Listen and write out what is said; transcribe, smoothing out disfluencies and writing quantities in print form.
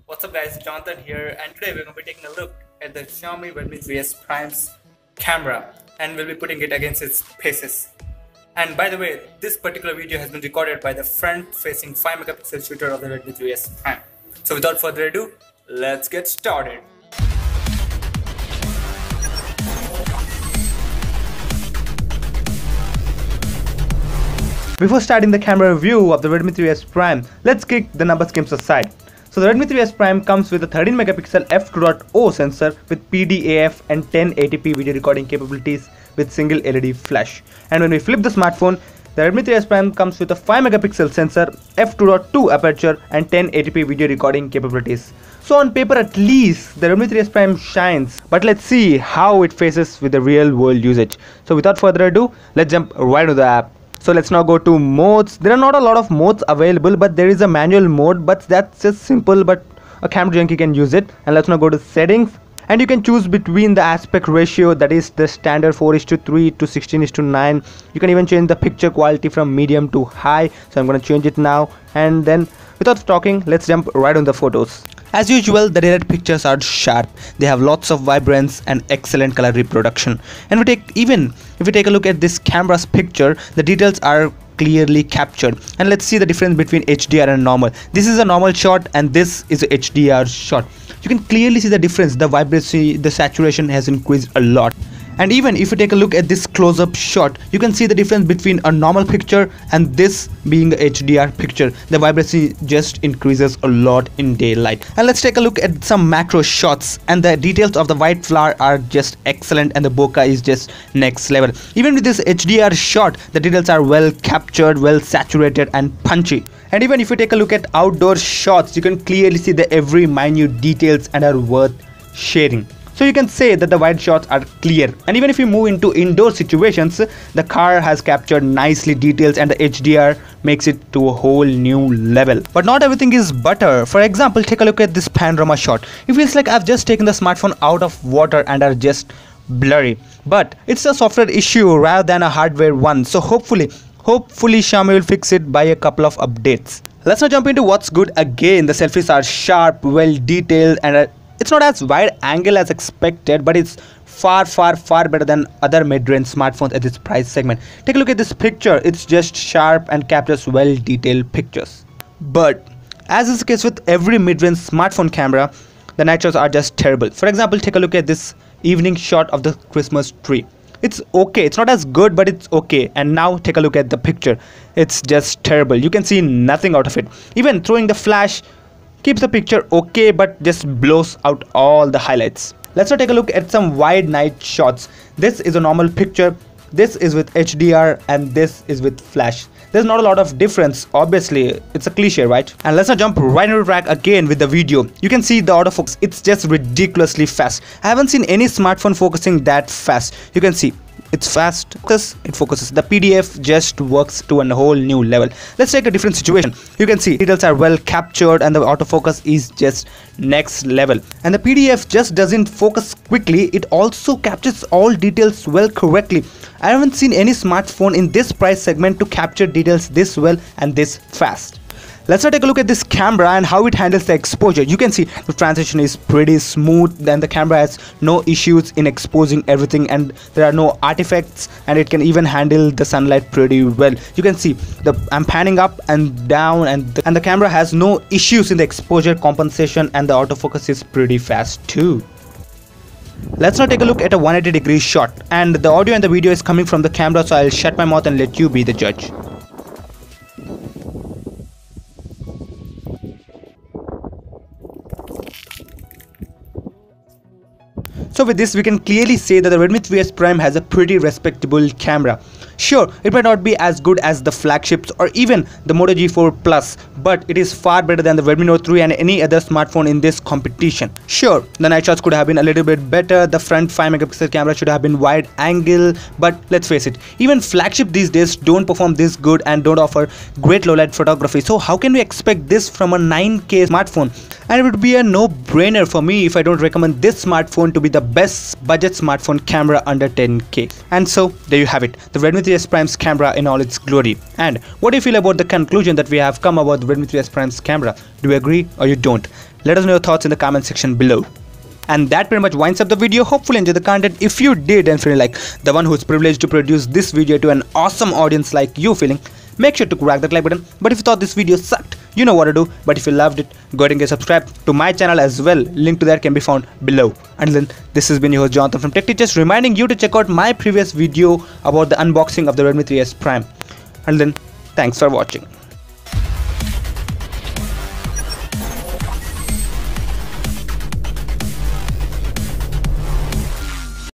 What's up guys, Jonathan here, and today we're going to be taking a look at the Xiaomi Redmi 3S Prime's camera, and we'll be putting it against its paces. And by the way, this particular video has been recorded by the front-facing 5-megapixel shooter of the Redmi 3S Prime. So without further ado, let's get started. Before starting the camera review of the Redmi 3S Prime, let's kick the number schemes aside. So the Redmi 3S Prime comes with a 13-megapixel f2.0 sensor with PDAF and 1080p video recording capabilities with single LED flash. And when we flip the smartphone, the Redmi 3S Prime comes with a 5-megapixel sensor, f2.2 aperture and 1080p video recording capabilities. So on paper at least, the Redmi 3S Prime shines, but let's see how it faces with the real world usage. So without further ado, let's jump right to the app. So let's now go to modes. There are not a lot of modes available, but there is a manual mode, but that's just simple, but a camera junkie can use it. And let's now go to settings, and you can choose between the aspect ratio, that is the standard 4:3 to 16:9. You can even change the picture quality from medium to high. So I'm going to change it now, and then without talking, let's jump right on the photos. As usual, the direct pictures are sharp. They have lots of vibrance and excellent color reproduction. And if we take a look at this camera's picture, the details are clearly captured. And let's see the difference between HDR and normal. This is a normal shot and this is a HDR shot. You can clearly see the difference. The vibrancy, the saturation has increased a lot. And even if you take a look at this close-up shot, you can see the difference between a normal picture and this being a HDR picture. The vibrancy just increases a lot in daylight. And let's take a look at some macro shots, and the details of the white flower are just excellent and the bokeh is just next level. Even with this HDR shot, the details are well captured, well saturated and punchy. And even if you take a look at outdoor shots, you can clearly see the every minute details and are worth sharing. So you can say that the wide shots are clear. And even if you move into indoor situations, the car has captured nicely details and the HDR makes it to a whole new level. But not everything is butter. For example, take a look at this panorama shot. It feels like I've just taken the smartphone out of water and are just blurry. But it's a software issue rather than a hardware one. So hopefully Xiaomi will fix it by a couple of updates. Let's now jump into what's good again. The selfies are sharp, well detailed, and it's not as wide angle as expected, but it's far better than other mid-range smartphones at this price segment. Take a look at this picture. It's just sharp and captures well detailed pictures. But as is the case with every mid-range smartphone camera, the night shots are just terrible. For example, take a look at this evening shot of the Christmas tree. It's okay, it's not as good, but it's okay. And now take a look at the picture. It's just terrible. You can see nothing out of it. Even throwing the flash keeps the picture okay, but just blows out all the highlights. Let's now take a look at some wide night shots. This is a normal picture, this is with HDR, and this is with flash. There's not a lot of difference, obviously, it's a cliche, right? And let's now jump right into the track again with the video. You can see the autofocus, it's just ridiculously fast. I haven't seen any smartphone focusing that fast. You can see it's fast, it focuses. The PDF just works to a whole new level. Let's take a different situation. You can see details are well captured and the autofocus is just next level. And the PDF just doesn't focus quickly, it also captures all details well correctly. I haven't seen any smartphone in this price segment to capture details this well and this fast. Let's now take a look at this camera and how it handles the exposure. You can see the transition is pretty smooth, and the camera has no issues in exposing everything, and there are no artifacts, and it can even handle the sunlight pretty well. You can see I'm panning up and down, and the camera has no issues in the exposure compensation, and the autofocus is pretty fast too. Let's now take a look at a 180-degree shot, and the audio and the video is coming from the camera, so I'll shut my mouth and let you be the judge. So with this, we can clearly say that the Redmi 3S Prime has a pretty respectable camera. Sure, it might not be as good as the flagships or even the Moto G4 Plus, but it is far better than the Redmi Note 3 and any other smartphone in this competition. Sure, the night shots could have been a little bit better, the front 5-megapixel camera should have been wide angle, but let's face it, even flagship these days don't perform this good and don't offer great low-light photography. So how can we expect this from a 9K smartphone? And it would be a no-brainer for me if I don't recommend this smartphone to be the best budget smartphone camera under 10K. And so there you have it, the Redmi 3S Prime's camera in all its glory. And what do you feel about the conclusion that we have come about the Redmi 3S Prime's camera? Do you agree or you don't? Let us know your thoughts in the comment section below. And that pretty much winds up the video. Hopefully enjoy the content. If you did and feeling like the one who's privileged to produce this video to an awesome audience like you feeling, make sure to crack that like button. But if you thought this video sucked, you know what to do. But if you loved it, go ahead and get subscribed to my channel as well. Link to that can be found below. Until then, this has been your host Jonathan from TechTeachers, reminding you to check out my previous video about the unboxing of the Redmi 3S Prime. Until then, thanks for watching.